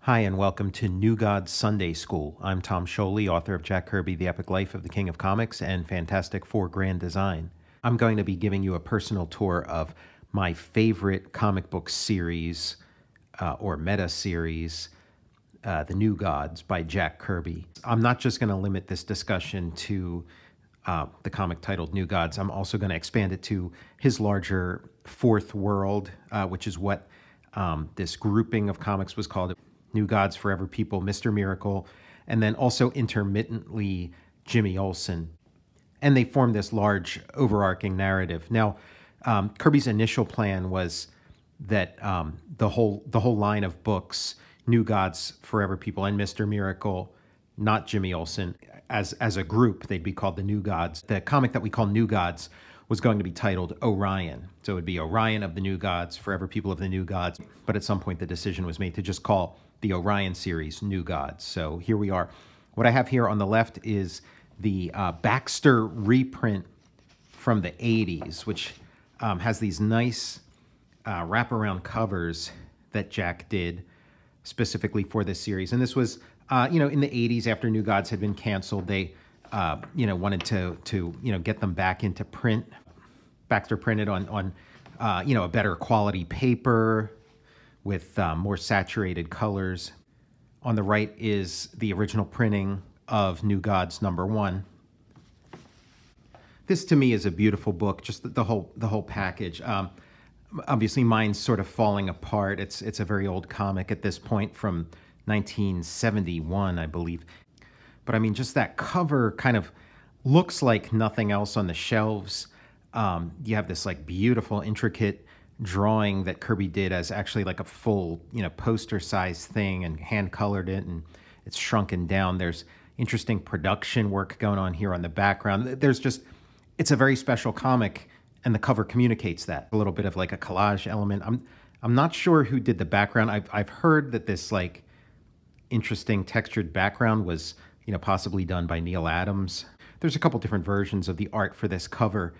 Hi, and welcome to New Gods Sunday School. I'm Tom Scioli, author of Jack Kirby, The Epic Life of the King of Comics, and Fantastic Four Grand Design. I'm going to be giving you a personal tour of my favorite comic book series, or meta-series, The New Gods by Jack Kirby. I'm not just going to limit this discussion to the comic titled New Gods. I'm also going to expand it to his larger fourth world, which is what this grouping of comics was called. New Gods, Forever People, Mr. Miracle, and then also intermittently Jimmy Olsen. And they formed this large overarching narrative. Now, Kirby's initial plan was that the whole line of books, New Gods, Forever People, and Mr. Miracle, not Jimmy Olsen, as a group, they'd be called the New Gods. The comic that we call New Gods was going to be titled Orion. So it would be Orion of the New Gods, Forever People of the New Gods. But at some point, the decision was made to just call the Orion series New Gods. So here we are. What I have here on the left is the Baxter reprint from the 80s, which has these nice wraparound covers that Jack did specifically for this series. And this was, in the 80s after New Gods had been canceled, they, wanted to get them back into print. Baxter printed on a better quality paper with more saturated colors. On the right is the original printing of New Gods #1. This to me is a beautiful book, just the whole package. Obviously mine's sort of falling apart. It's a very old comic at this point from 1971, I believe. But I mean, just that cover kind of looks like nothing else on the shelves. You have this like beautiful, intricate drawing that Kirby did as actually like a full, poster-sized thing, and hand-colored it, and it's shrunken down. There's interesting production work going on here on the background. It's a very special comic, and the cover communicates that. A little bit of like a collage element. I'm not sure who did the background. I've heard that this like interesting textured background was, possibly done by Neil Adams. There's a couple different versions of the art for this cover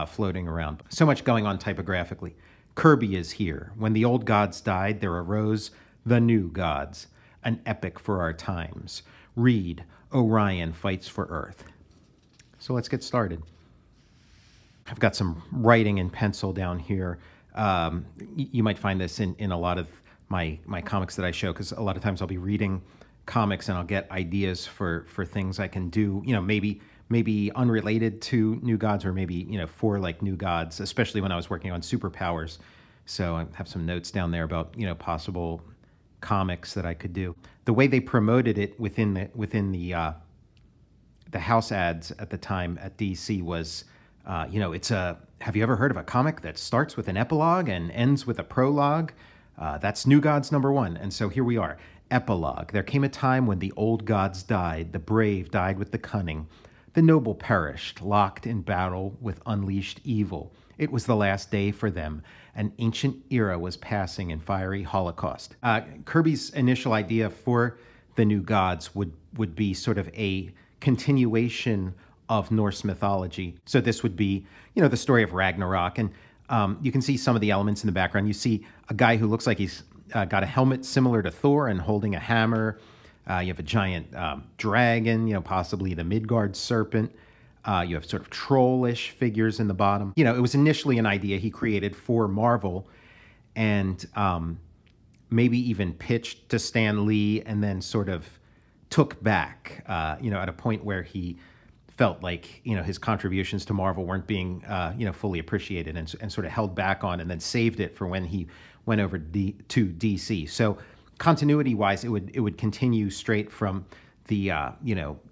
floating around. So much going on typographically. Kirby is here. When the old gods died, there arose the new gods, an epic for our times. Read, Orion fights for Earth. So let's get started. I've got some writing in pencil down here. You might find this in a lot of my comics that I show, because a lot of times I'll be reading comics and I'll get ideas for things I can do, maybe unrelated to New Gods, or maybe, for like New Gods, especially when I was working on superpowers. So I have some notes down there about, possible comics that I could do. The way they promoted it within the house ads at the time at DC was, have you ever heard of a comic that starts with an epilogue and ends with a prologue? That's New Gods #1. And so here we are. Epilogue. There came a time when the old gods died, the brave died with the cunning. The noble perished, locked in battle with unleashed evil. It was the last day for them. An ancient era was passing in fiery holocaust. Kirby's initial idea for the New Gods would be sort of a continuation of Norse mythology. So this would be, the story of Ragnarok. And you can see some of the elements in the background. You see a guy who looks like he's got a helmet similar to Thor and holding a hammer. You have a giant dragon, possibly the Midgard serpent. You have sort of trollish figures in the bottom. It was initially an idea he created for Marvel, and maybe even pitched to Stan Lee, and then sort of took back, at a point where he felt like, his contributions to Marvel weren't being, fully appreciated, and sort of held back on, and then saved it for when he went over to DC. So continuity-wise, it would continue straight from the,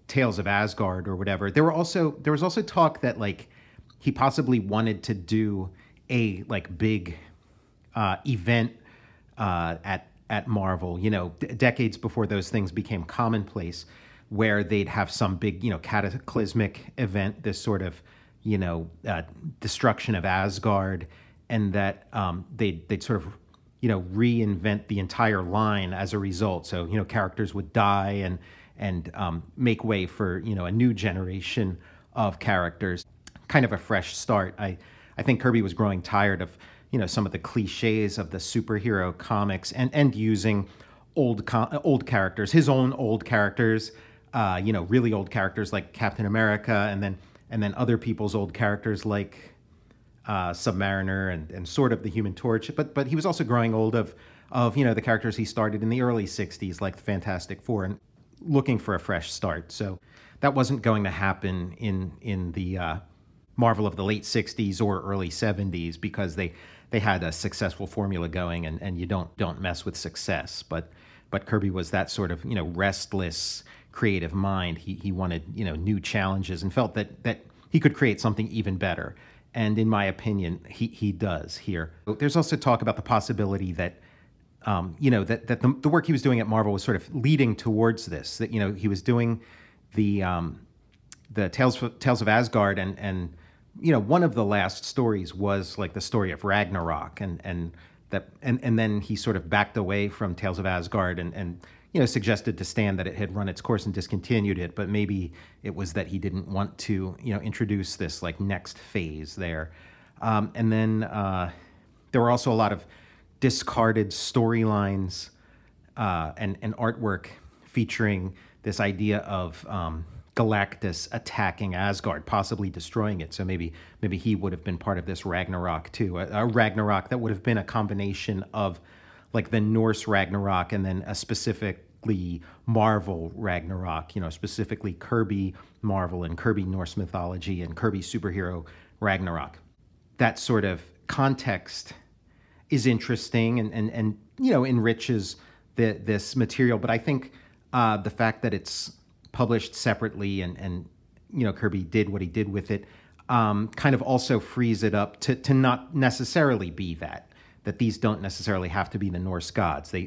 Tales of Asgard or whatever. There was also talk that like he possibly wanted to do a like big event at Marvel, decades before those things became commonplace, where they'd have some big, cataclysmic event, this sort of, destruction of Asgard, and that they'd sort of, reinvent the entire line as a result. So, characters would die and make way for, a new generation of characters. Kind of a fresh start. I think Kirby was growing tired of, some of the cliches of the superhero comics, and using old characters, his own old characters, really old characters like Captain America, and then other people's old characters like Submariner and sort of the Human Torch. But he was also growing old of the characters he started in the early '60s, like the Fantastic Four, and looking for a fresh start. So that wasn't going to happen in the Marvel of the late '60s or early '70s, because they had a successful formula going, and you don't mess with success. But Kirby was that sort of restless creative mind. He wanted new challenges and felt that he could create something even better. And in my opinion, he does here. There's also talk about the possibility that that the work he was doing at Marvel was sort of leading towards this. That he was doing the Tales of Asgard, and one of the last stories was like the story of Ragnarok, and then he sort of backed away from Tales of Asgard and suggested to Stan that it had run its course and discontinued it, but maybe it was that he didn't want to introduce this like next phase there. And then there were also a lot of discarded storylines and artwork featuring this idea of Galactus attacking Asgard, possibly destroying it. So maybe he would have been part of this Ragnarok too, a Ragnarok that would have been a combination of like the Norse Ragnarok and then a specifically Marvel Ragnarok, specifically Kirby Marvel and Kirby Norse mythology and Kirby superhero Ragnarok. That sort of context is interesting and enriches this material. But I think the fact that it's published separately and Kirby did what he did with it kind of also frees it up to not necessarily be that these don't necessarily have to be the Norse gods. They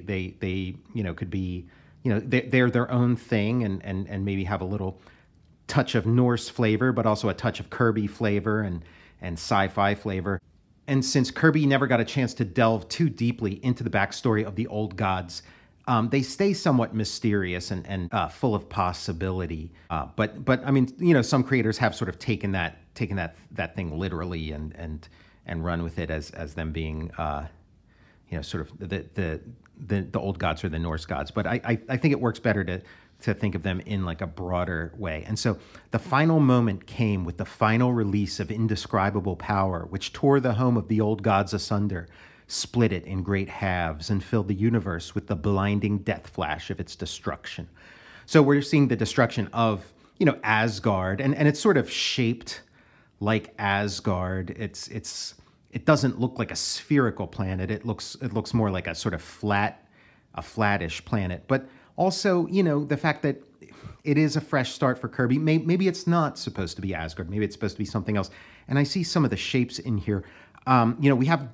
could be, they're their own thing and maybe have a little touch of Norse flavor, but also a touch of Kirby flavor and sci-fi flavor. And since Kirby never got a chance to delve too deeply into the backstory of the old gods, they stay somewhat mysterious and full of possibility. But I mean, some creators have sort of taken that thing literally and run with it as them being, sort of the old gods or the Norse gods. But I think it works better to think of them in like a broader way. And so the final moment came with the final release of indescribable power, which tore the home of the old gods asunder, split it in great halves, and filled the universe with the blinding death flash of its destruction. So we're seeing the destruction of, Asgard, and it's sort of shaped like Asgard. It doesn't look like a spherical planet. It looks more like a sort of flattish planet. But also, the fact that it is a fresh start for Kirby. Maybe it's not supposed to be Asgard. Maybe it's supposed to be something else. And I see some of the shapes in here. We have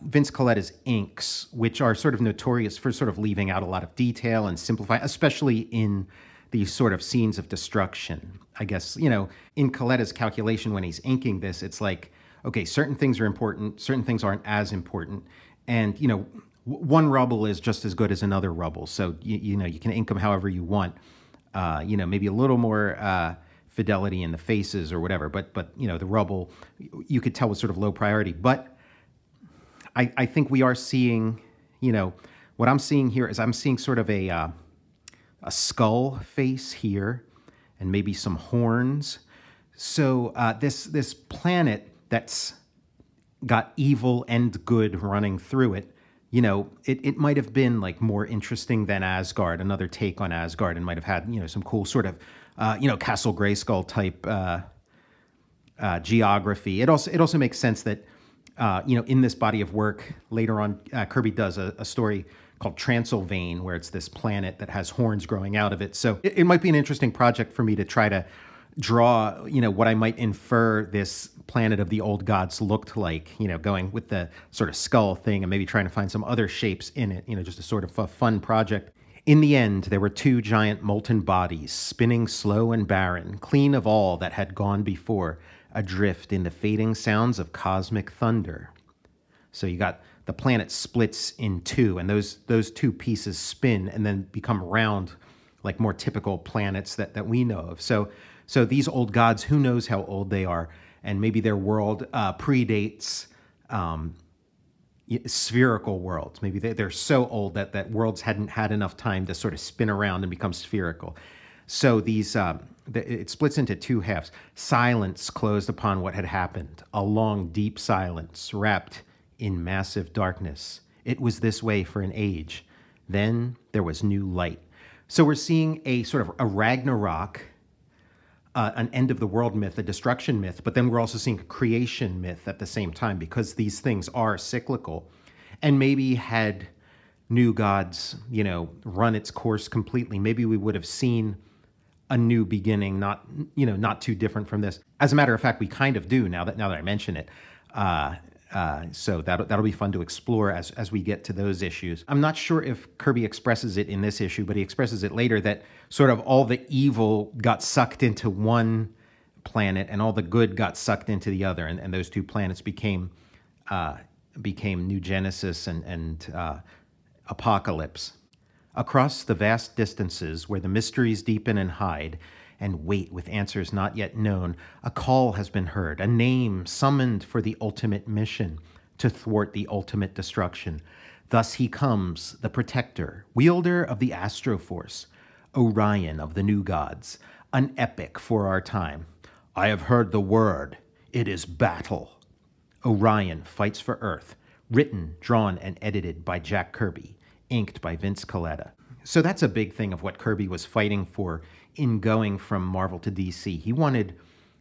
Vince Colletta's inks, which are sort of notorious for sort of leaving out a lot of detail and simplifying, especially in these sort of scenes of destruction. I guess, in Colletta's calculation when he's inking this, it's like, okay, certain things are important, certain things aren't as important. And, one rubble is just as good as another rubble. So, you can ink them however you want. Maybe a little more fidelity in the faces or whatever. But the rubble, you could tell was sort of low priority. But I think we are seeing, what I'm seeing here is I'm seeing sort of a skull face here and maybe some horns. So this planet that's got evil and good running through it, it might have been like more interesting than Asgard, another take on Asgard, and might have had, some cool sort of, Castle Grayskull type geography. It also makes sense that, in this body of work, later on, Kirby does a story called Transylvane, where it's this planet that has horns growing out of it. So it might be an interesting project for me to try to draw, what I might infer this planet of the old gods looked like, going with the sort of skull thing and maybe trying to find some other shapes in it, just a sort of a fun project. In the end, there were two giant molten bodies, spinning slow and barren, clean of all that had gone before, adrift in the fading sounds of cosmic thunder. So you got the planet splits in two, and those two pieces spin and then become round, like more typical planets that we know of. So these old gods, who knows how old they are, and maybe their world predates, spherical worlds. Maybe they're so old that worlds hadn't had enough time to sort of spin around and become spherical. So it splits into two halves. Silence closed upon what had happened, a long, deep silence wrapped in massive darkness. It was this way for an age. Then there was new light. So we're seeing a sort of a Ragnarok, an end of the world myth, a destruction myth, but then we're also seeing a creation myth at the same time, because these things are cyclical. And maybe had New Gods, run its course completely, maybe we would have seen a new beginning, not too different from this. As a matter of fact, we kind of do now that I mention it. So that'll be fun to explore as we get to those issues. I'm not sure if Kirby expresses it in this issue, but he expresses it later that sort of all the evil got sucked into one planet and all the good got sucked into the other, and those two planets became New Genesis and Apocalypse. Across the vast distances where the mysteries deepen and hide and wait with answers not yet known, a call has been heard, a name summoned for the ultimate mission to thwart the ultimate destruction. Thus he comes, the protector, wielder of the Astroforce, Orion of the New Gods, an epic for our time. I have heard the word. It is battle. Orion fights for Earth, written, drawn, and edited by Jack Kirby, inked by Vince Colletta. So that's a big thing of what Kirby was fighting for in going from Marvel to DC. He wanted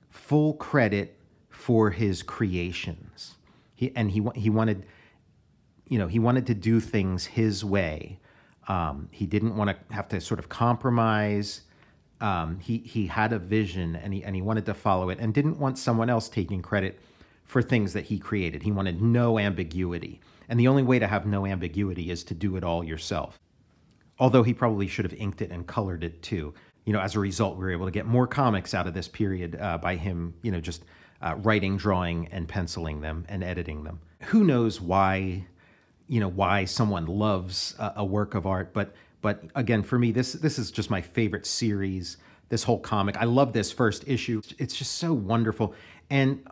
full credit for his creations. He wanted, he wanted to do things his way. He didn't want to have to sort of compromise. He had a vision and he wanted to follow it and didn't want someone else taking credit for things that he created. He wanted no ambiguity. And the only way to have no ambiguity is to do it all yourself. Although he probably should have inked it and colored it too. As a result, we were able to get more comics out of this period by him, just writing, drawing, and penciling them and editing them. Who knows why, why someone loves a work of art, but again, for me, this is just my favorite series, this whole comic. I love this first issue. It's just so wonderful. And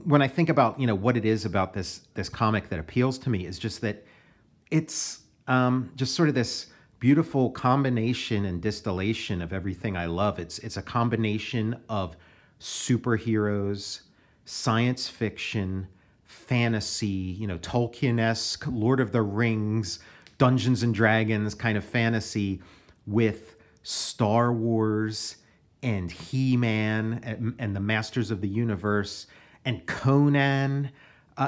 when I think about, what it is about this comic that appeals to me is just that it's just sort of this beautiful combination and distillation of everything I love. It's a combination of superheroes, science fiction, fantasy, Tolkien-esque, Lord of the Rings, Dungeons and Dragons kind of fantasy with Star Wars and He-Man and the Masters of the Universe and Conan.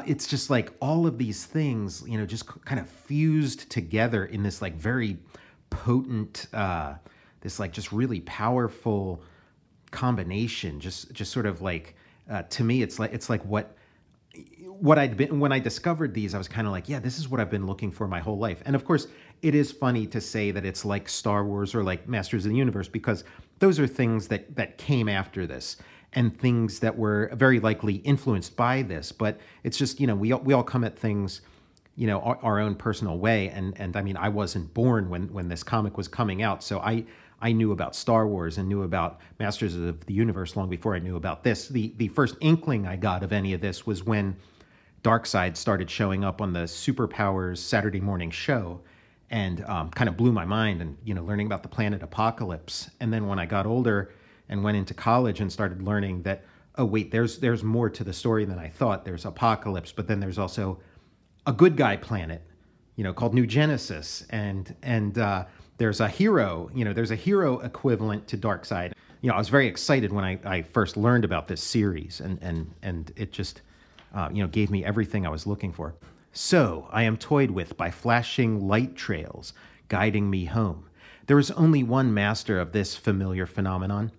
It's just like all of these things, just kind of fused together in this like very potent, this like just really powerful combination. Just sort of like, to me, it's like what I'd been, when I discovered these, I was kind of like, yeah, this is what I've been looking for my whole life. And of course, it is funny to say that it's like Star Wars or like Masters of the Universe, because those are things that came after this and things that were very likely influenced by this. But it's just, we all come at things, our own personal way. And I mean, I wasn't born when this comic was coming out. So I knew about Star Wars and knew about Masters of the Universe long before I knew about this. The first inkling I got of any of this was when Darkseid started showing up on the Superpowers Saturday morning show, and kind of blew my mind, and learning about the planet Apocalypse. And then when I got older and went into college and started learning that, oh wait, there's more to the story than I thought. There's Apocalypse, but then there's also a good guy planet, called New Genesis, and there's a hero, there's a hero equivalent to Darkseid. I was very excited when I first learned about this series, and it just gave me everything I was looking for. So I am toyed with by flashing light trails guiding me home. There is only one master of this familiar phenomenon.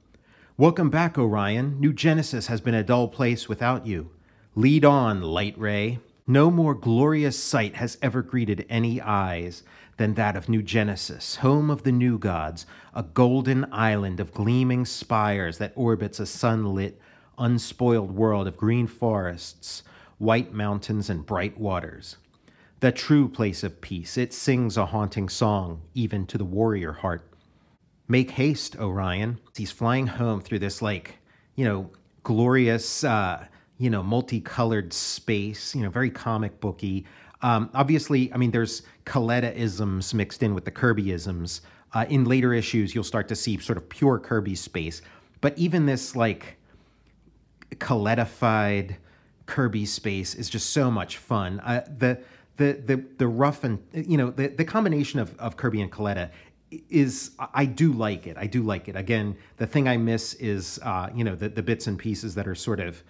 Welcome back, Orion. New Genesis has been a dull place without you. Lead on, light ray. No more glorious sight has ever greeted any eyes than that of New Genesis, home of the New Gods, a golden island of gleaming spires that orbits a sunlit, unspoiled world of green forests, white mountains, and bright waters. The true place of peace, it sings a haunting song, even to the warrior heart. Make haste, Orion. He's flying home through this, glorious, multicolored space, very comic booky. Obviously, I mean, there's Coletta-isms mixed in with the Kirby-isms. In later issues, you'll start to see sort of pure Kirby space. But even this, like, Coletta-fied Kirby space is just so much fun. The rough and, you know, the combination of Kirby and Coletta is, I do like it. I do like it. Again, the thing I miss is, you know, the bits and pieces that are sort of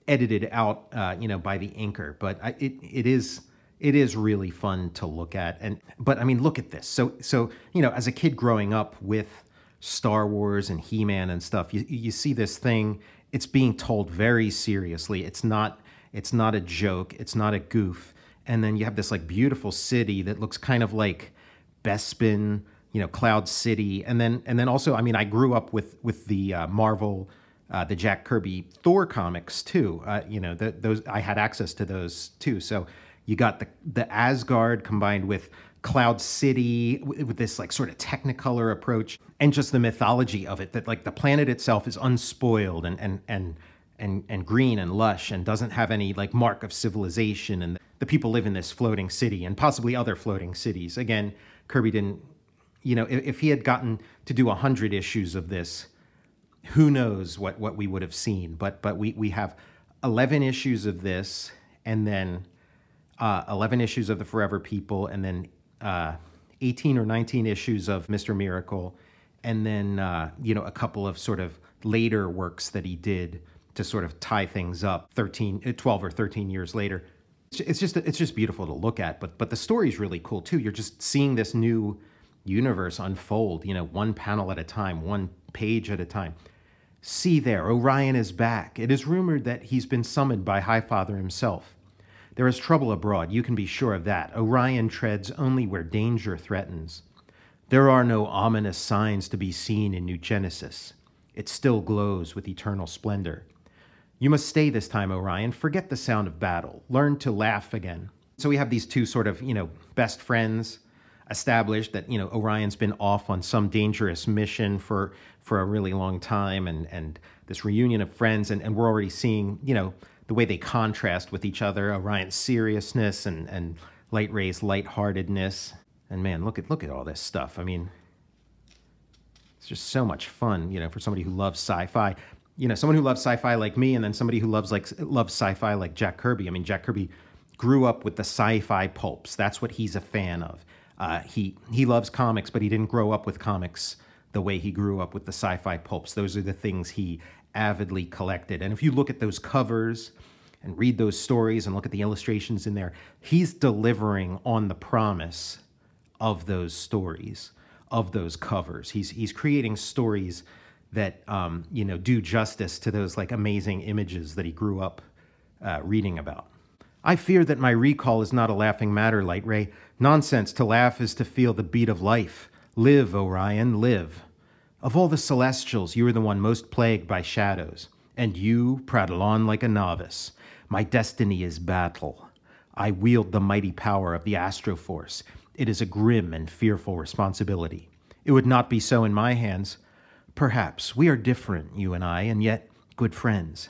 edited out, you know, by the inker. But it is really fun to look at. But I mean, look at this. So you know, as a kid growing up with Star Wars and He-Man and stuff, you see this thing. It's being told very seriously. It's not a joke. It's not a goof. And then you have this like beautiful city that looks kind of like Bespin, you know, Cloud City. And then also, I mean, I grew up with the Marvel, the Jack Kirby Thor comics too. You know, those I had access to those too. So you got the Asgard combined with Cloud City with this like sort of Technicolor approach, and just the mythology of it, that like the planet itself is unspoiled and green and lush and doesn't have any like mark of civilization, and the people live in this floating city and possibly other floating cities. Again, Kirby didn't, you know, if he had gotten to do 100 issues of this, who knows what we would have seen. But we have 11 issues of this, and then 11 issues of the Forever People, and then 18 or 19 issues of Mr. Miracle, and then you know, a couple of sort of later works that he did to sort of tie things up 12 or 13 years later. It's just beautiful to look at, but the story's really cool too. You're just seeing this new universe unfold, you know, one panel at a time, one page at a time. See there, Orion is back. It is rumored that he's been summoned by Highfather himself. There is trouble abroad, you can be sure of that. Orion treads only where danger threatens. There are no ominous signs to be seen in New Genesis. It still glows with eternal splendor. You must stay this time, Orion. Forget the sound of battle. Learn to laugh again. So we have these two sort of, you know, best friends established, that, you know, Orion's been off on some dangerous mission for a really long time, and this reunion of friends, and we're already seeing, you know, the way they contrast with each other, Orion's seriousness and Light Ray's lightheartedness. And man, look at all this stuff. I mean, it's just so much fun, you know, for somebody who loves sci-fi. You know, someone who loves sci-fi like me, and then somebody who loves sci-fi like Jack Kirby. I mean, Jack Kirby grew up with the sci-fi pulps. That's what he's a fan of. He loves comics, but he didn't grow up with comics the way he grew up with the sci-fi pulps. Those are the things he avidly collected. And if you look at those covers and read those stories and look at the illustrations in there, he's delivering on the promise of those stories, of those covers. He's creating stories that you know, do justice to those like amazing images that he grew up reading about. I fear that my recall is not a laughing matter, Light Ray. Nonsense. To laugh is to feel the beat of life. Live, Orion, live. Of all the Celestials, you are the one most plagued by shadows, and you prattle on like a novice. My destiny is battle. I wield the mighty power of the Astroforce. It is a grim and fearful responsibility. It would not be so in my hands. Perhaps we are different, you and I, and yet good friends.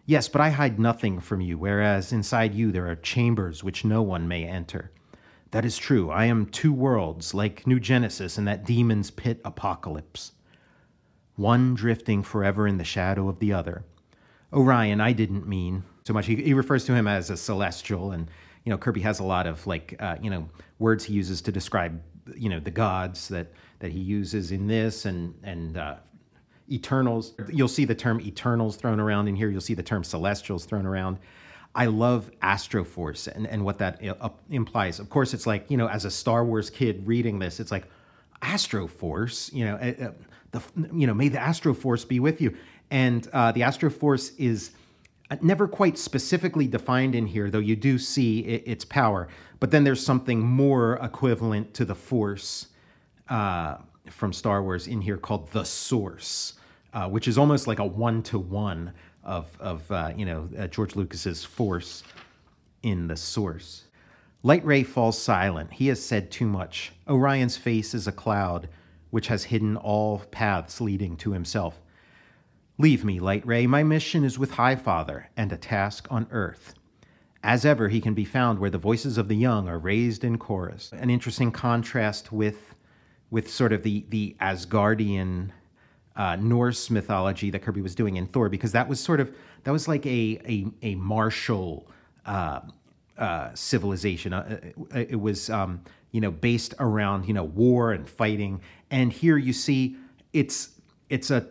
Yes, but I hide nothing from you, whereas inside you there are chambers which no one may enter. That is true. I am two worlds, like New Genesis and that demon's pit apocalypse. One drifting forever in the shadow of the other. Orion, I didn't mean so much. He refers to him as a celestial, and you know, Kirby has a lot of like you know, words he uses to describe, you know, the gods that he uses in this, and Eternals. You'll see the term Eternals thrown around in here. You'll see the term Celestials thrown around. I love Astroforce and what that implies. Of course, it's like, you know, as a Star Wars kid reading this, it's like, Astroforce, you know, may the Astroforce be with you. And the Astroforce is never quite specifically defined in here, though you do see its power. But then there's something more equivalent to the Force from Star Wars in here called the Source, which is almost like a one-to-one of you know, George Lucas's Force in the Source. Light Ray falls silent. He has said too much. Orion's face is a cloud which has hidden all paths leading to himself. Leave me, Light Ray. My mission is with Highfather and a task on Earth. As ever, he can be found where the voices of the young are raised in chorus. An interesting contrast with sort of the Asgardian Norse mythology that Kirby was doing in Thor, because that was like a martial civilization. It was based around war and fighting. And here you see it's a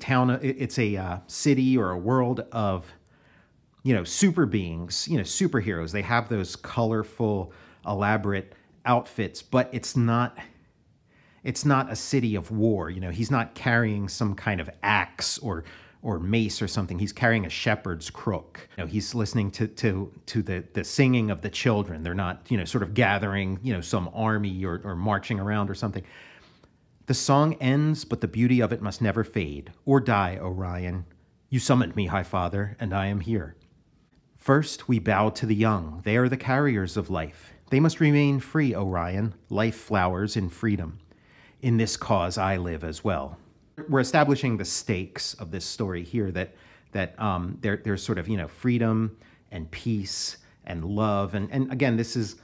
town, it's a city or a world of super beings, superheroes. They have those colorful, elaborate outfits, but it's not a city of war. He's not carrying some kind of axe or mace or something. He's carrying a shepherd's crook. He's listening to the singing of the children. They're not, sort of gathering, some army or marching around or something. The song ends, but the beauty of it must never fade or die, Orion. You summoned me, High Father, and I am here. First, we bow to the young. They are the carriers of life. They must remain free, Orion. Life flowers in freedom. In this cause I live as well. We're establishing the stakes of this story here, that there's sort of, freedom and peace and love. And again, this is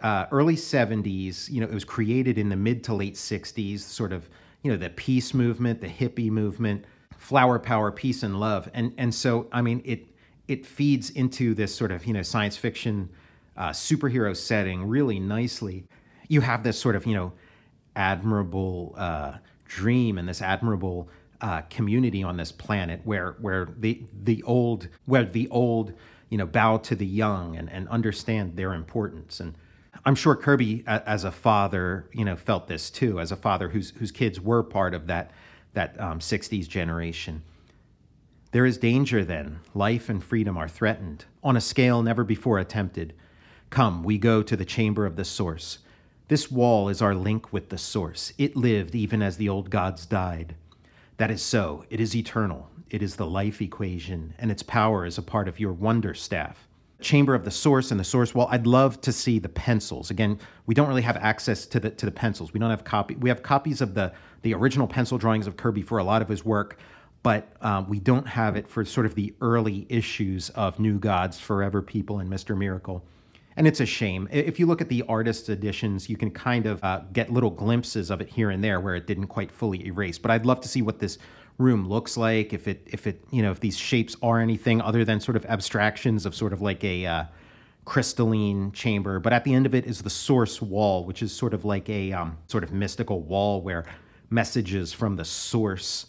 early 70s. It was created in the mid to late 60s, sort of, the peace movement, the hippie movement, flower power, peace and love. And so, I mean, it feeds into this sort of, science fiction superhero setting really nicely. You have this sort of, admirable dream and this admirable community on this planet where the old bow to the young and understand their importance. And I'm sure Kirby, as a father, felt this too, as a father whose kids were part of that 60s generation. There is danger then. Life and freedom are threatened on a scale never before attempted. Come, we go to the chamber of the source. This wall is our link with the source. It lived even as the old gods died. That is so. It is eternal. It is the life equation, and its power is a part of your wonder staff. Chamber of the source and the source wall. I'd love to see the pencils. Again, we don't really have access to the pencils. We don't have we have copies of the original pencil drawings of Kirby for a lot of his work, but we don't have it for sort of the early issues of New Gods, Forever People, and Mr. Miracle. And it's a shame. If you look at the artist's editions, you can kind of get little glimpses of it here and there where it didn't quite fully erase. But I'd love to see what this room looks like, if these shapes are anything other than sort of abstractions of sort of like a crystalline chamber. But at the end of it is the source wall, which is sort of like a sort of mystical wall where messages from the source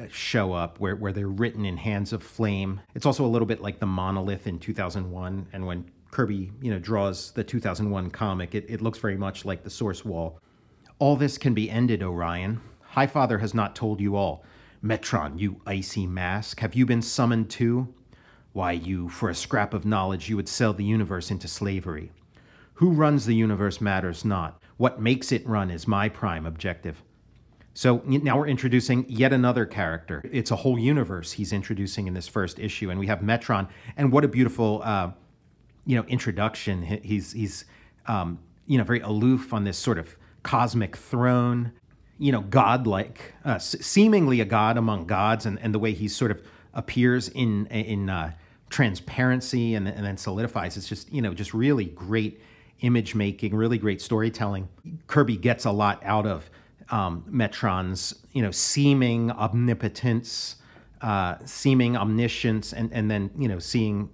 show up, where they're written in hands of flame. It's also a little bit like the monolith in 2001, and when Kirby, draws the 2001 comic, it looks very much like the source wall. All this can be ended, Orion. High Father has not told you all. Metron, you icy mask, have you been summoned too? Why, for a scrap of knowledge, you would sell the universe into slavery. Who runs the universe matters not. What makes it run is my prime objective. So now we're introducing yet another character. It's a whole universe he's introducing in this first issue, and we have Metron. And what a beautiful, introduction. He's very aloof on this sort of cosmic throne, godlike, seemingly a god among gods, and the way he sort of appears in transparency and then solidifies. It's just really great image making, really great storytelling. Kirby gets a lot out of Metron's, seeming omnipotence, seeming omniscience, and then, seeing,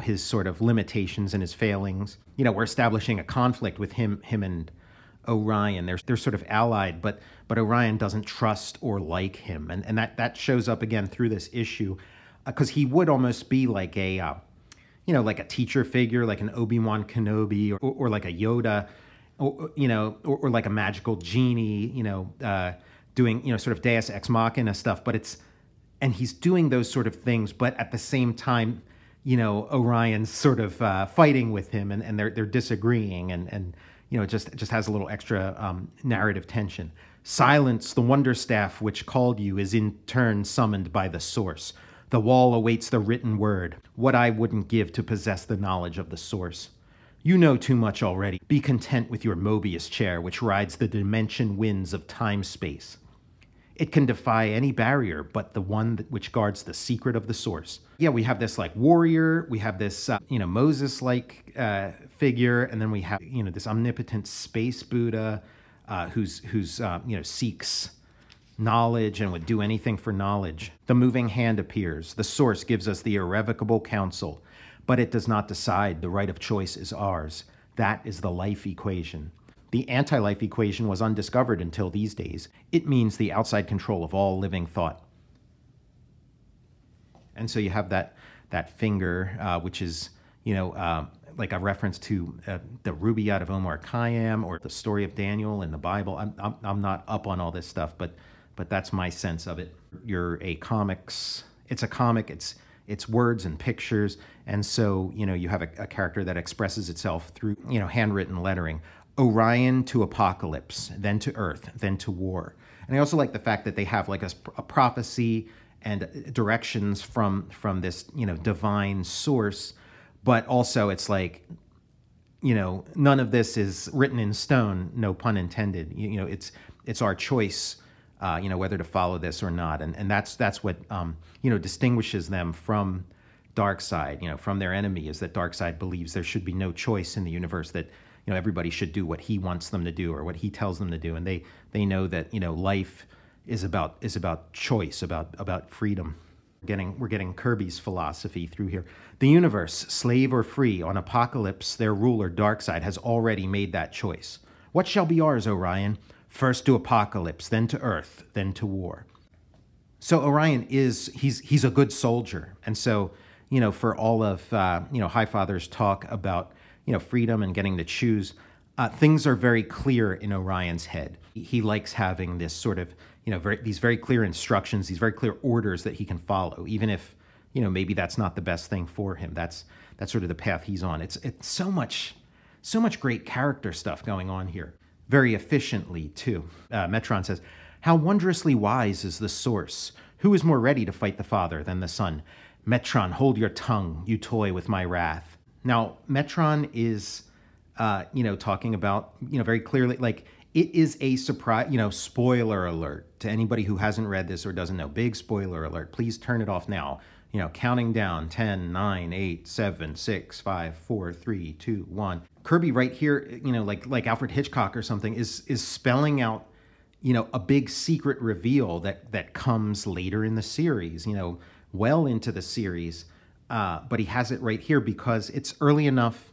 his sort of limitations and his failings. We're establishing a conflict with him and Orion. They're sort of allied, but Orion doesn't trust or like him, and that shows up again through this issue, because he would almost be like a, like a teacher figure, like an Obi-Wan Kenobi, or like a Yoda. Or like a magical genie, doing, sort of Deus Ex Machina stuff. And he's doing those sort of things, but at the same time, Orion's sort of fighting with him, and they're disagreeing, and it just has a little extra narrative tension. Silence, the wonder staff which called you is in turn summoned by the source. The wall awaits the written word. What I wouldn't give to possess the knowledge of the source. You know too much already. Be content with your Mobius chair, which rides the dimension winds of time-space. It can defy any barrier but the one which guards the secret of the source. Yeah, we have this like warrior, we have this, Moses-like figure, and then we have, this omnipotent space Buddha who's seeks knowledge and would do anything for knowledge. The moving hand appears. The source gives us the irrevocable counsel, but it does not decide. The right of choice is ours. That is the life equation. The anti-life equation was undiscovered until these days. It means the outside control of all living thought. And so you have that finger, which is, like a reference to the ruby out of Omar Khayyam or the story of Daniel in the Bible. I'm not up on all this stuff, but that's my sense of it. It's a comic, it's words and pictures, and so, you have a character that expresses itself through, handwritten lettering. Orion to apocalypse, then to earth, then to war. And I also like the fact that they have like a prophecy and directions from this, divine source, but also it's like, none of this is written in stone, no pun intended. It's our choice, whether to follow this or not. And that's what, distinguishes them from Darkseid, from their enemy, is that Darkseid believes there should be no choice in the universe, that, everybody should do what he wants them to do or what he tells them to do. And they know that, life is about choice, about freedom. We're getting Kirby's philosophy through here. The universe, slave or free, on Apocalypse, their ruler, Darkseid, has already made that choice. What shall be ours, Orion? First to Apocalypse, then to Earth, then to war. So Orion he's a good soldier. And so, for all of, Highfather's talk about, freedom and getting to choose, things are very clear in Orion's head. He likes having this sort of, these very clear instructions, these very clear orders that he can follow, even if, maybe that's not the best thing for him. That's sort of the path he's on. It's so much great character stuff going on here. Very efficiently, too. Metron says, "How wondrously wise is the source. Who is more ready to fight the Father than the Son? Metron, hold your tongue, you toy with my wrath." Now, Metron is, talking about, very clearly, like, it is a surprise, spoiler alert to anybody who hasn't read this or doesn't know. Big spoiler alert. Please turn it off now. Counting down, 10, 9, 8, 7, 6, 5, 4, 3, 2, 1. Kirby right here, like Alfred Hitchcock or something, is spelling out, a big secret reveal that comes later in the series, well into the series. But he has it right here because it's early enough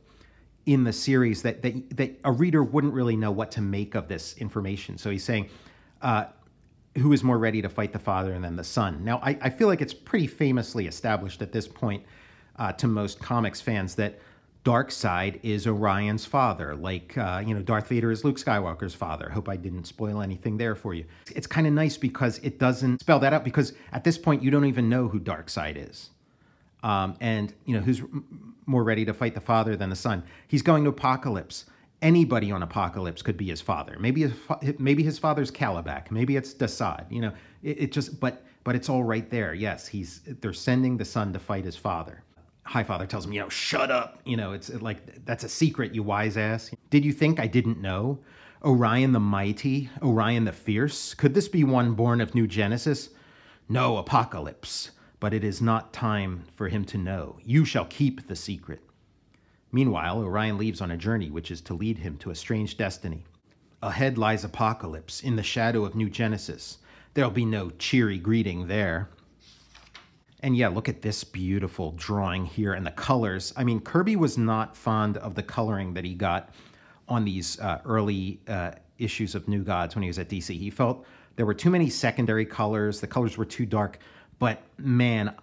in the series that a reader wouldn't really know what to make of this information. So he's saying, who is more ready to fight the Father than the Son? Now, I feel like it's pretty famously established at this point to most comics fans that Darkseid is Orion's father, like, Darth Vader is Luke Skywalker's father. Hope I didn't spoil anything there for you. It's kind of nice because it doesn't spell that out, because at this point, you don't even know who Darkseid is. And, who's more ready to fight the Father than the Son? He's going to Apocalypse. Anybody on Apocalypse could be his father. Maybe his father's Kalibak. Maybe it's Desaad. But it's all right there. Yes, they're sending the son to fight his father. Highfather tells him, shut up. It's like, that's a secret, you wise ass. Did you think I didn't know? Orion the mighty, Orion the fierce. Could this be one born of New Genesis? No, Apocalypse. But it is not time for him to know. You shall keep the secret. Meanwhile, Orion leaves on a journey which is to lead him to a strange destiny. Ahead lies Apocalypse in the shadow of New Genesis. There'll be no cheery greeting there. And yeah, look at this beautiful drawing here and the colors. I mean, Kirby was not fond of the coloring that he got on these early issues of New Gods when he was at DC. He felt there were too many secondary colors. The colors were too dark. But man,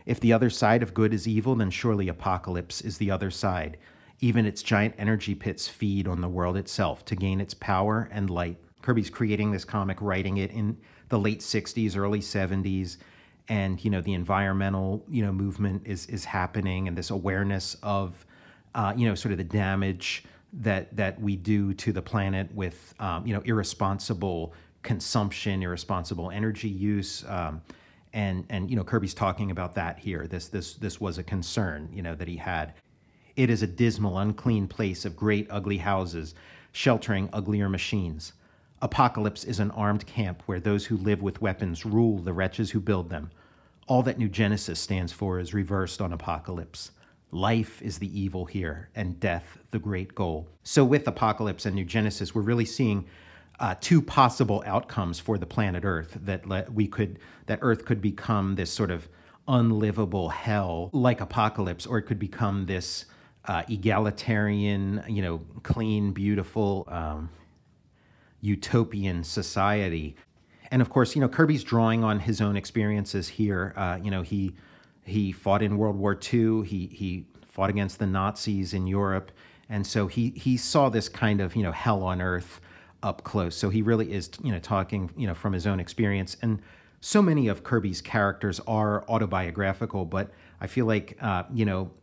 if the other side of good is evil, then surely Apocalypse is the other side. Even its giant energy pits feed on the world itself to gain its power and light. Kirby's creating this comic, writing it in the late 60s, early 70s. And, the environmental, movement is happening, and this awareness of, sort of the damage that we do to the planet with, irresponsible consumption, irresponsible energy use. And Kirby's talking about that here. This was a concern, that he had. It is a dismal, unclean place of great, ugly houses, sheltering uglier machines. Apocalypse is an armed camp where those who live with weapons rule the wretches who build them. All that New Genesis stands for is reversed on Apocalypse. Life is the evil here, and death the great goal. So with Apocalypse and New Genesis, we're really seeing two possible outcomes for the planet Earth, that Earth could become this sort of unlivable hell like Apocalypse, or it could become this egalitarian, clean, beautiful, utopian society. And of course, Kirby's drawing on his own experiences here. He fought in World War II. He fought against the Nazis in Europe, and so he saw this kind of hell on earth up close. So he really is talking from his own experience. And so many of Kirby's characters are autobiographical, but I feel like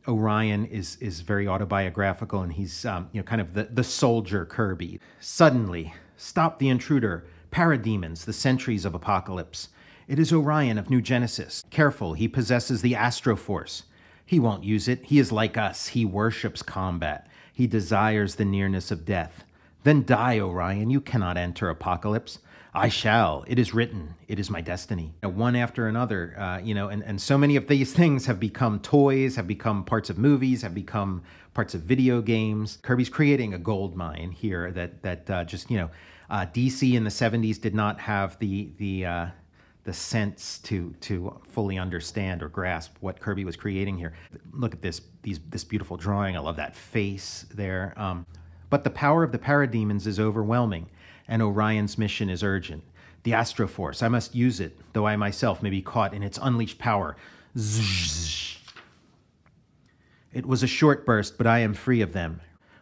Orion is very autobiographical, and he's kind of the soldier Kirby. Suddenly, stop the intruder. Parademons, the sentries of Apocalypse. It is Orion of New Genesis. Careful, he possesses the Astroforce. He won't use it. He is like us. He worships combat. He desires the nearness of death. Then die, Orion. You cannot enter Apocalypse. I shall. It is written. It is my destiny. One after another, and so many of these things have become toys, have become parts of movies, have become parts of video games. Kirby's creating a gold mine here that DC in the 70s did not have the sense to fully understand or grasp what Kirby was creating here. Look at this beautiful drawing. I love that face there. But the power of the parademons is overwhelming, and Orion's mission is urgent. The Astroforce, I must use it, though I myself may be caught in its unleashed power. Zzz. It was a short burst, but I am free of them.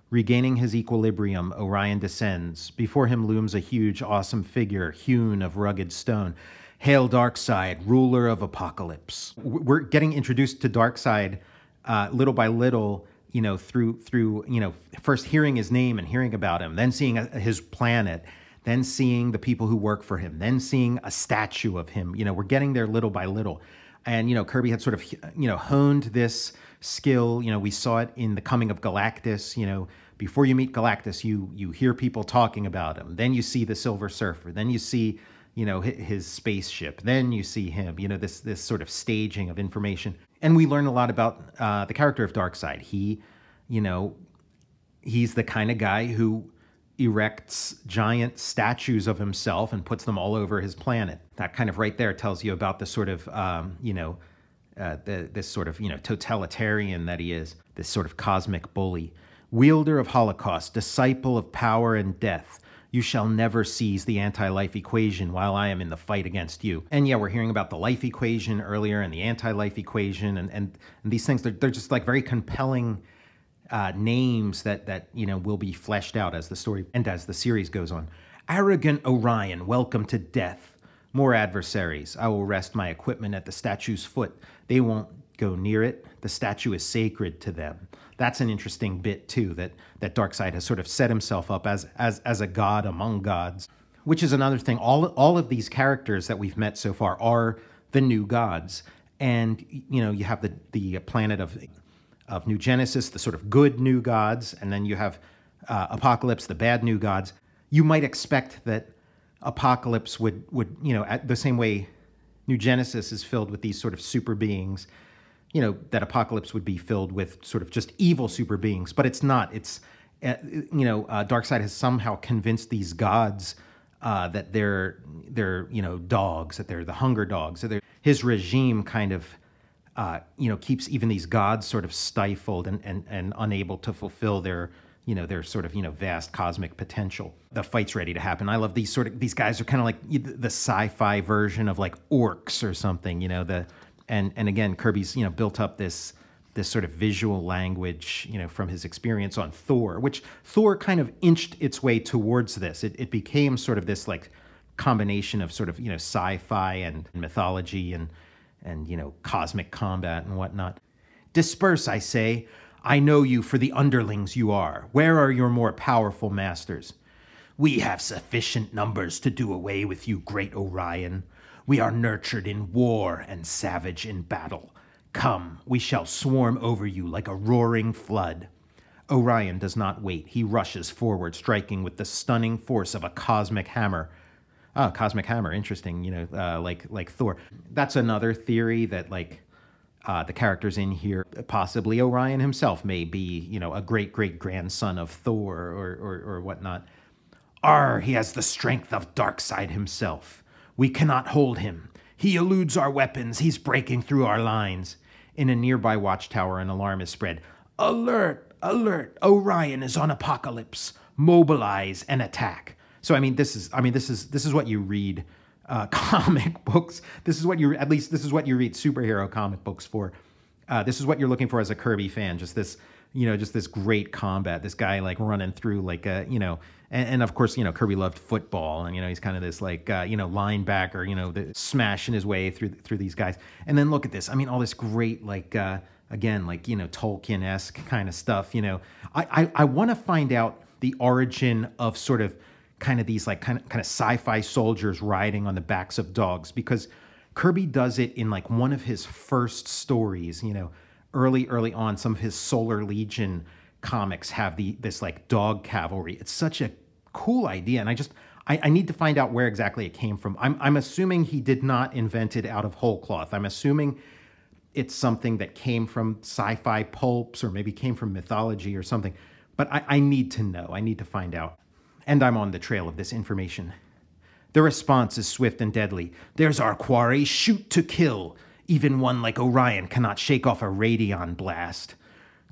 Regaining his equilibrium, Orion descends. Before him looms a huge, awesome figure, hewn of rugged stone. Hail Darkseid, ruler of Apocalypse. We're getting introduced to Darkseid little by little, through first hearing his name and hearing about him, then seeing his planet, then seeing the people who work for him, then seeing a statue of him. We're getting there little by little. And, Kirby had sort of, honed this skill. We saw it in The Coming of Galactus. Before you meet Galactus, you hear people talking about him. Then you see the Silver Surfer. Then you see, his spaceship. Then you see him, this sort of staging of information. And we learn a lot about the character of Darkseid. He's the kind of guy who erects giant statues of himself and puts them all over his planet. That kind of right there tells you about the sort of, this sort of, totalitarian that he is, this sort of cosmic bully. Wielder of Holocaust, disciple of power and death, you shall never seize the anti-life equation while I am in the fight against you. And yeah, we're hearing about the life equation earlier and the anti-life equation, and these things, they're just like very compelling names that will be fleshed out as the story and as the series goes on. Arrogant Orion, welcome to death. More adversaries. I will rest my equipment at the statue's foot. They won't go near it. The statue is sacred to them. That's an interesting bit too, that Darkseid has sort of set himself up as a god among gods, which is another thing. All of these characters that we've met so far are the new gods. And, you have the planet of New Genesis, the sort of good new gods, and then you have Apocalypse, the bad new gods. You might expect that Apocalypse would at the same way New Genesis is filled with these sort of super beings, that Apocalypse would be filled with sort of just evil super beings, but it's not. It's, Darkseid has somehow convinced these gods that they're dogs, that they're the hunger dogs. So his regime kind of, keeps even these gods sort of stifled and unable to fulfill their sort of, vast cosmic potential. The fight's ready to happen. I love these guys are kind of like the sci-fi version of like orcs or something, and again, Kirby's, built up this sort of visual language, from his experience on Thor, which Thor kind of inched its way towards this. It became sort of this like combination of sort of, sci-fi and mythology and cosmic combat and whatnot. Disperse, I say. I know you for the underlings you are. Where are your more powerful masters? We have sufficient numbers to do away with you, great Orion. We are nurtured in war and savage in battle. Come, we shall swarm over you like a roaring flood. Orion does not wait. He rushes forward, striking with the stunning force of a cosmic hammer. Oh, cosmic hammer, interesting, like Thor. That's another theory that, like, the characters in here, possibly Orion himself may be, a great-great-grandson of Thor or whatnot. He has the strength of Darkseid himself. We cannot hold him. He eludes our weapons. He's breaking through our lines. In a nearby watchtower, an alarm is spread. Alert! Alert! Orion is on Apocalypse. Mobilize and attack. So this is what you read comic books. This is what you read superhero comic books for. This is what you're looking for as a Kirby fan. Just this great combat. This guy like running through like and of course Kirby loved football, and he's kind of this like linebacker, smashing his way through these guys. And then look at this. All this great like again like Tolkien-esque kind of stuff. I want to find out the origin of sort of kind of these like kind of sci-fi soldiers riding on the backs of dogs, because Kirby does it in like one of his first stories, early on. Some of his Solar Legion comics have this like dog cavalry. It's such a cool idea, and I need to find out where exactly it came from. I'm assuming he did not invent it out of whole cloth. I'm assuming it's something that came from sci-fi pulps, or maybe came from mythology or something. But I need to know. I need to find out. And I'm on the trail of this information. The response is swift and deadly. There's our quarry, shoot to kill. Even one like Orion cannot shake off a radion blast.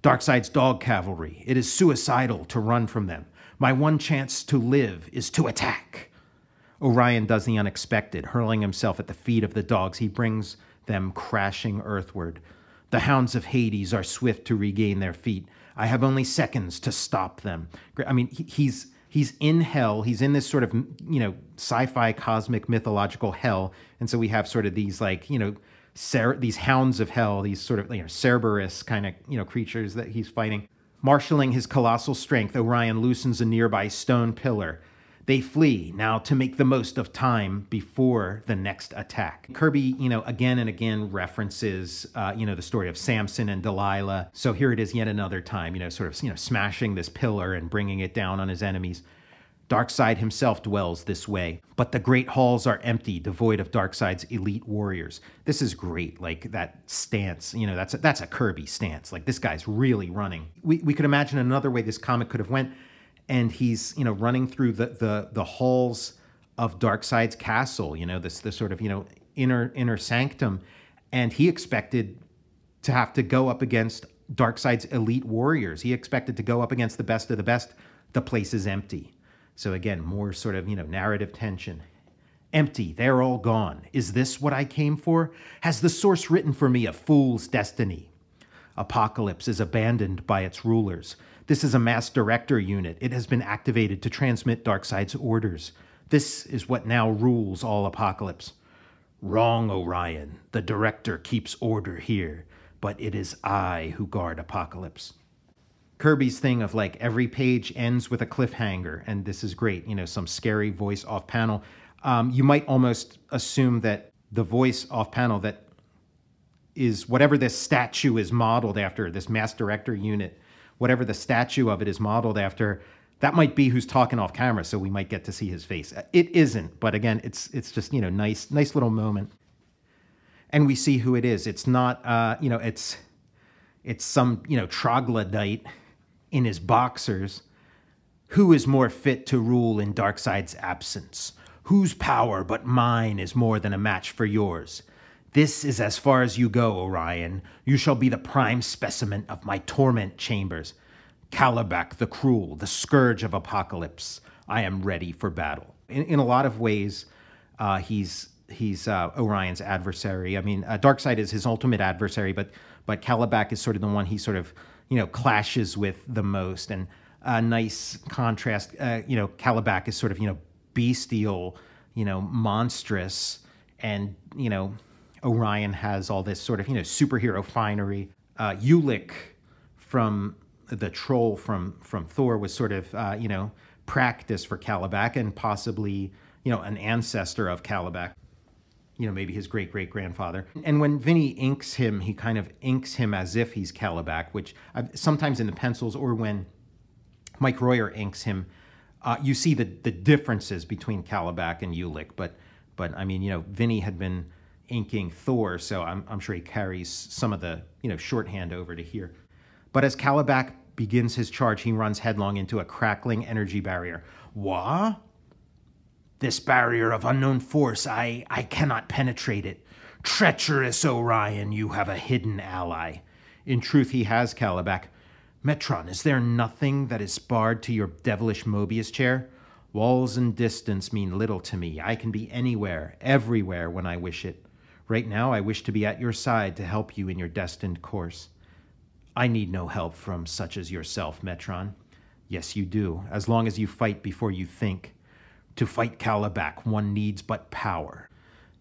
Darkseid's dog cavalry. It is suicidal to run from them. My one chance to live is to attack. Orion does the unexpected, hurling himself at the feet of the dogs. He brings them crashing earthward. The hounds of Hades are swift to regain their feet. I have only seconds to stop them. He's in hell. He's in this sort of, sci-fi cosmic mythological hell. And so we have sort of these like, these hounds of hell, these sort of, Cerberus kind of, creatures that he's fighting. Marshalling his colossal strength, Orion loosens a nearby stone pillar. They flee now to make the most of time before the next attack. Kirby, again and again references, the story of Samson and Delilah. So here it is yet another time, smashing this pillar and bringing it down on his enemies. Darkseid himself dwells this way, but the great halls are empty, devoid of Darkseid's elite warriors. This is great, like that stance, that's a Kirby stance. Like this guy's really running. We could imagine another way this comic could have went. And he's, running through the halls of Darkseid's castle, this sort of, inner sanctum. And he expected to have to go up against Darkseid's elite warriors. He expected to go up against the best of the best. The place is empty. So again, more sort of, narrative tension. Empty, they're all gone. Is this what I came for? Has the source written for me a fool's destiny? Apocalypse is abandoned by its rulers. This is a mass director unit. It has been activated to transmit Darkseid's orders. This is what now rules all Apocalypse. Wrong, Orion. The director keeps order here, but it is I who guard Apocalypse. Kirby's thing of like every page ends with a cliffhanger, and this is great. Some scary voice off panel. You might almost assume that the voice off panel that is whatever this statue is modeled after, this mass director unit, whatever the statue of it is modeled after, that might be who's talking off camera, so we might get to see his face. It isn't, but again, it's just, nice little moment. And we see who it is. It's not, it's some, troglodyte in his boxers. Who is more fit to rule in Darkseid's absence? Whose power but mine is more than a match for yours? This is as far as you go, Orion. You shall be the prime specimen of my torment chambers. Kalibak the Cruel, the scourge of Apocalypse. I am ready for battle. In a lot of ways, he's Orion's adversary. Darkseid is his ultimate adversary, but Kalibak is sort of the one he sort of, clashes with the most. And a nice contrast, Kalibak is sort of, bestial, monstrous, and, Orion has all this sort of, superhero finery. Ulik from the troll from Thor was sort of, practice for Kalibak, and possibly, an ancestor of Kalibak. maybe his great-great-grandfather. And when Vinny inks him, he kind of inks him as if he's Calabac, which sometimes in the pencils, or when Mike Royer inks him, you see the differences between Calabac and Ulick. But I mean, Vinny had been inking Thor, so I'm sure he carries some of the, shorthand over to here. But as Calabac begins his charge, he runs headlong into a crackling energy barrier. What? This barrier of unknown force, I cannot penetrate it. Treacherous Orion, you have a hidden ally. In truth, he has, Calabac. Metron, is there nothing that is barred to your devilish Mobius chair? Walls and distance mean little to me. I can be anywhere, everywhere when I wish it. Right now, I wish to be at your side to help you in your destined course. I need no help from such as yourself, Metron. Yes, you do, as long as you fight before you think. To fight Calabac, one needs but power.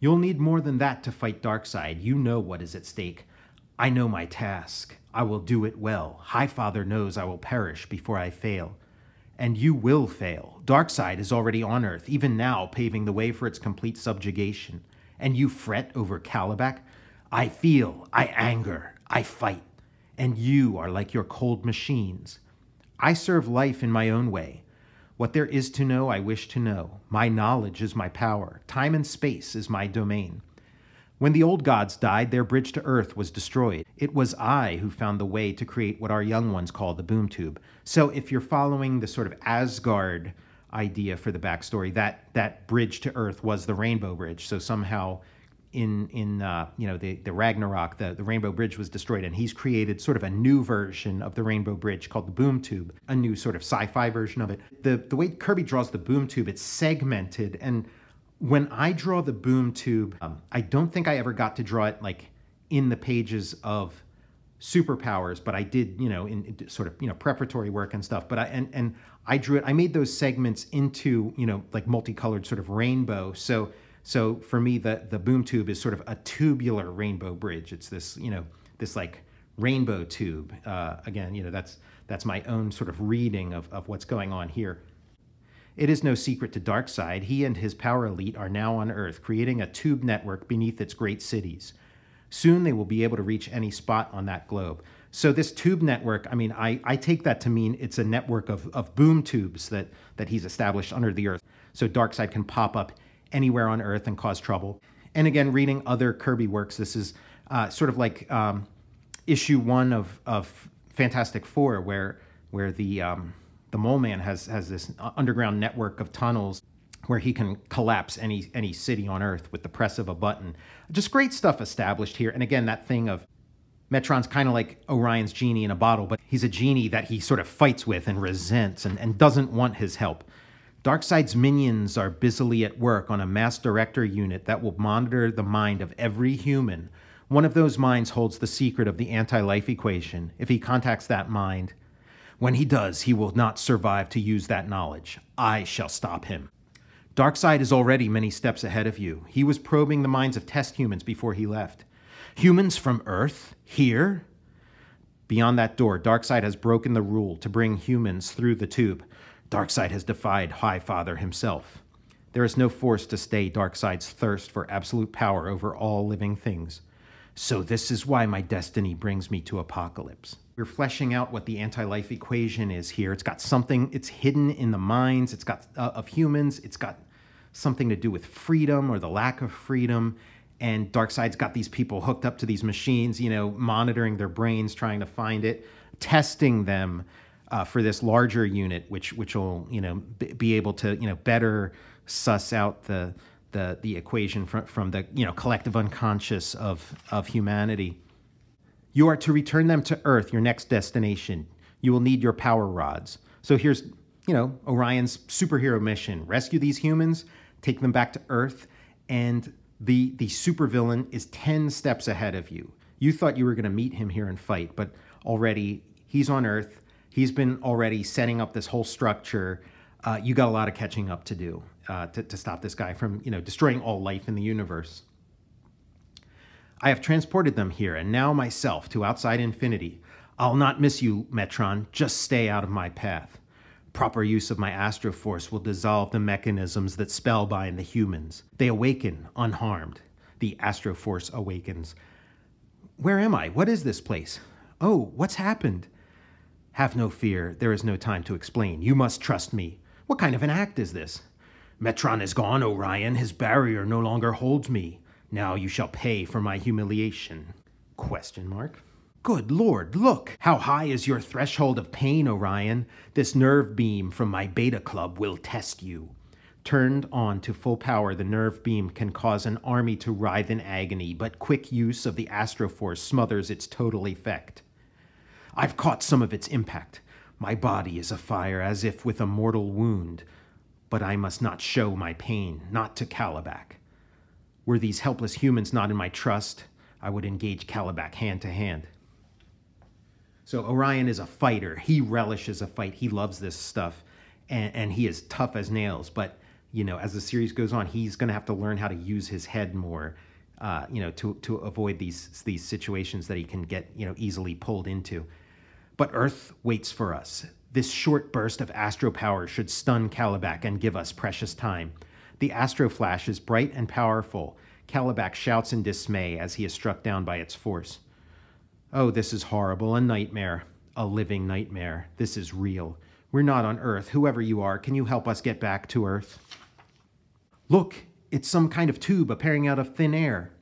You'll need more than that to fight Darkseid. You know what is at stake. I know my task. I will do it well. Highfather knows I will perish before I fail. And you will fail. Darkseid is already on Earth, even now paving the way for its complete subjugation. And you fret over Calabac? I feel, I anger, I fight. And you are like your cold machines. I serve life in my own way. What there is to know, I wish to know. My knowledge is my power. Time and space is my domain. When the old gods died, their bridge to Earth was destroyed. It was I who found the way to create what our young ones call the boom tube. So if you're following the sort of Asgard idea for the backstory, that bridge to Earth was the Rainbow Bridge. So somehow in the Ragnarok, the Rainbow Bridge was destroyed, and he's created sort of a new version of the Rainbow Bridge called the Boom Tube, a new sort of sci-fi version of it. The way Kirby draws the Boom Tube, it's segmented, and when I draw the Boom Tube, I don't think I ever got to draw it like in the pages of Superpowers, but I did, in sort of, preparatory work and stuff. But I drew it. I made those segments into, like multicolored sort of rainbow. So for me, the Boom Tube is sort of a tubular rainbow bridge. It's this, this like rainbow tube. Again, that's my own sort of reading of what's going on here. It is no secret to Darkseid. He and his power elite are now on Earth, creating a tube network beneath its great cities. Soon they will be able to reach any spot on that globe. So this tube network, I mean, I take that to mean it's a network of boom tubes that he's established under the Earth. So Darkseid can pop up anywhere on Earth and cause trouble. And again, reading other Kirby works, this is sort of like issue 1 of Fantastic Four, where the Mole Man has this underground network of tunnels where he can collapse any city on Earth with the press of a button. Just great stuff established here. And again, that thing of Metron's kind of like Orion's genie in a bottle, but he's a genie that he sort of fights with and resents and doesn't want his help. Darkseid's minions are busily at work on a mass director unit that will monitor the mind of every human. One of those minds holds the secret of the anti-life equation. If he contacts that mind, when he does, he will not survive to use that knowledge. I shall stop him. Darkseid is already many steps ahead of you. He was probing the minds of test humans before he left. Humans from Earth? Here? Beyond that door, Darkseid has broken the rule to bring humans through the tube. Darkseid has defied Highfather himself. There is no force to stay Darkseid's thirst for absolute power over all living things. So this is why my destiny brings me to Apocalypse. We're fleshing out what the anti-life equation is here. It's got something, it's hidden in the minds, it's got of humans, it's got something to do with freedom or the lack of freedom. And Darkseid's got these people hooked up to these machines, monitoring their brains, trying to find it, testing them for this larger unit, which will, be able to, better suss out the equation from the, collective unconscious of humanity. You are to return them to Earth, your next destination. You will need your power rods. So here's, Orion's superhero mission. Rescue these humans, take them back to Earth, and the supervillain is 10 steps ahead of you. You thought you were going to meet him here and fight, but already he's on Earth. He's been already setting up this whole structure. You got a lot of catching up to do to stop this guy from, destroying all life in the universe. I have transported them here, and now myself, to outside infinity. I'll not miss you, Metron. Just stay out of my path. Proper use of my Astroforce will dissolve the mechanisms that spellbind the humans. They awaken unharmed. The Astroforce awakens. Where am I? What is this place? Oh, what's happened? Have no fear. There is no time to explain. You must trust me. What kind of an act is this? Metron is gone, Orion. His barrier no longer holds me. Now you shall pay for my humiliation. Question mark. Good Lord, look! How high is your threshold of pain, Orion? This nerve beam from my beta club will test you. Turned on to full power, the nerve beam can cause an army to writhe in agony, but quick use of the Astroforce smothers its total effect. I've caught some of its impact. My body is afire as if with a mortal wound, but I must not show my pain, not to Calabac. Were these helpless humans not in my trust, I would engage Calabac hand to hand. So Orion is a fighter. He relishes a fight. He loves this stuff, and he is tough as nails. But, you know, as the series goes on, he's going to have to learn how to use his head more, you know, to avoid these situations that he can get, you know, easily pulled into. But Earth waits for us. This short burst of astro power should stun Calabac and give us precious time. The astro flash is bright and powerful. Calabac shouts in dismay as he is struck down by its force. Oh, this is horrible, a nightmare, a living nightmare. This is real. We're not on Earth. Whoever you are, can you help us get back to Earth? Look, it's some kind of tube appearing out of thin air.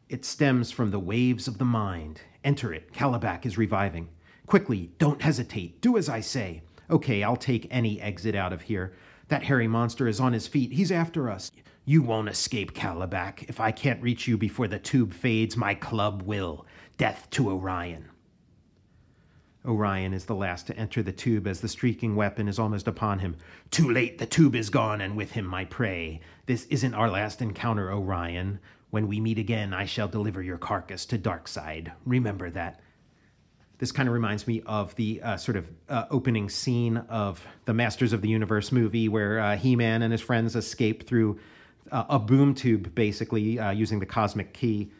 It stems from the waves of the mind. Enter it. Calabac is reviving. Quickly, don't hesitate. Do as I say. Okay, I'll take any exit out of here. That hairy monster is on his feet. He's after us. You won't escape, Calabac. If I can't reach you before the tube fades, my club will. Death to Orion. Orion is the last to enter the tube as the streaking weapon is almost upon him. Too late, the tube is gone, and with him my prey. This isn't our last encounter, Orion. When we meet again, I shall deliver your carcass to Darkseid. Remember that. This kind of reminds me of the opening scene of the Masters of the Universe movie where He-Man and his friends escape through a boom tube, basically, using the cosmic key.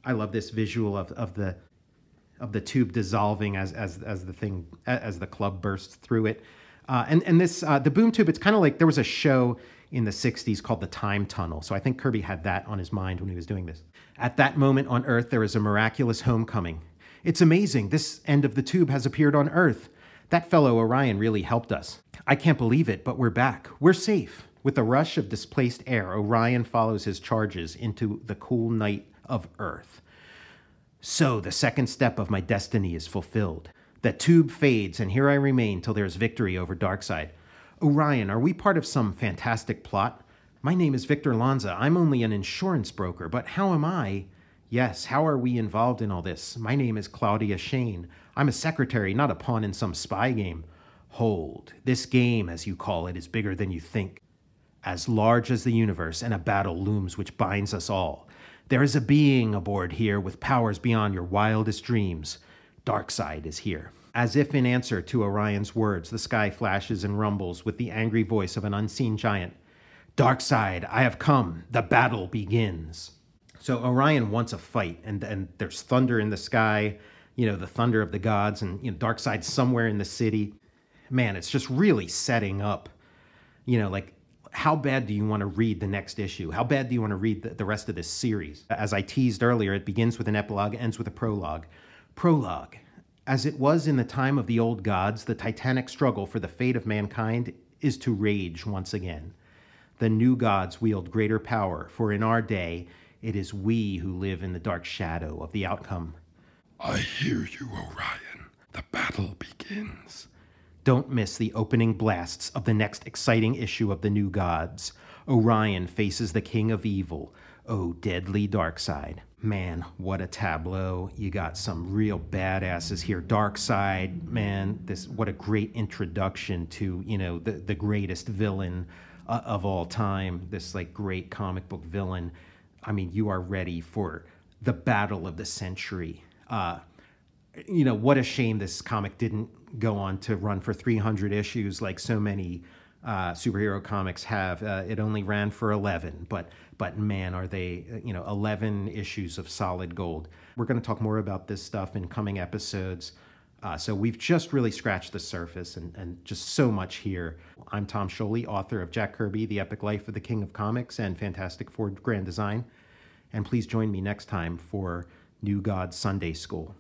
I love this visual of the tube dissolving as the club bursts through it, and this the boom tube. It's kind of like there was a show in the '60s called The Time Tunnel. So I think Kirby had that on his mind when he was doing this. At that moment on Earth, there is a miraculous homecoming. It's amazing. This end of the tube has appeared on Earth. That fellow Orion really helped us. I can't believe it, but we're back. We're safe. With a rush of displaced air, Orion follows his charges into the cool night of Earth. So the second step of my destiny is fulfilled. The tube fades, and here I remain till there is victory over Darkseid. Orion, are we part of some fantastic plot? My name is Victor Lanza. I'm only an insurance broker, but how am I? Yes, how are we involved in all this? My name is Claudia Shane. I'm a secretary, not a pawn in some spy game. Hold. This game, as you call it, is bigger than you think. As large as the universe, and a battle looms which binds us all. There is a being aboard here with powers beyond your wildest dreams. Darkseid is here. As if in answer to Orion's words, the sky flashes and rumbles with the angry voice of an unseen giant. Darkseid, I have come. The battle begins. So Orion wants a fight, and there's thunder in the sky, you know, the thunder of the gods, and you know, Darkseid's somewhere in the city. Man, it's just really setting up, you know, like, how bad do you want to read the next issue? How bad do you want to read the rest of this series? As I teased earlier, it begins with an epilogue, ends with a prologue. Prologue. As it was in the time of the old gods, the titanic struggle for the fate of mankind is to rage once again. The new gods wield greater power, for in our day, it is we who live in the dark shadow of the outcome. I hear you, Orion. The battle begins. Don't miss the opening blasts of the next exciting issue of the New Gods. Orion faces the King of Evil. Oh, deadly Darkseid. Man, what a tableau. You got some real badasses here. Darkseid, man, what a great introduction to, you know, the greatest villain of all time. This, like, great comic book villain. I mean, you are ready for the battle of the century. You know, what a shame this comic didn't go on to run for 300 issues like so many superhero comics have. It only ran for 11, but man, are they, you know, 11 issues of solid gold. We're going to talk more about this stuff in coming episodes. So we've just really scratched the surface and just so much here. I'm Tom Scioli, author of Jack Kirby, The Epic Life of the King of Comics and Fantastic Four Grand Design. And please join me next time for New God Sunday School.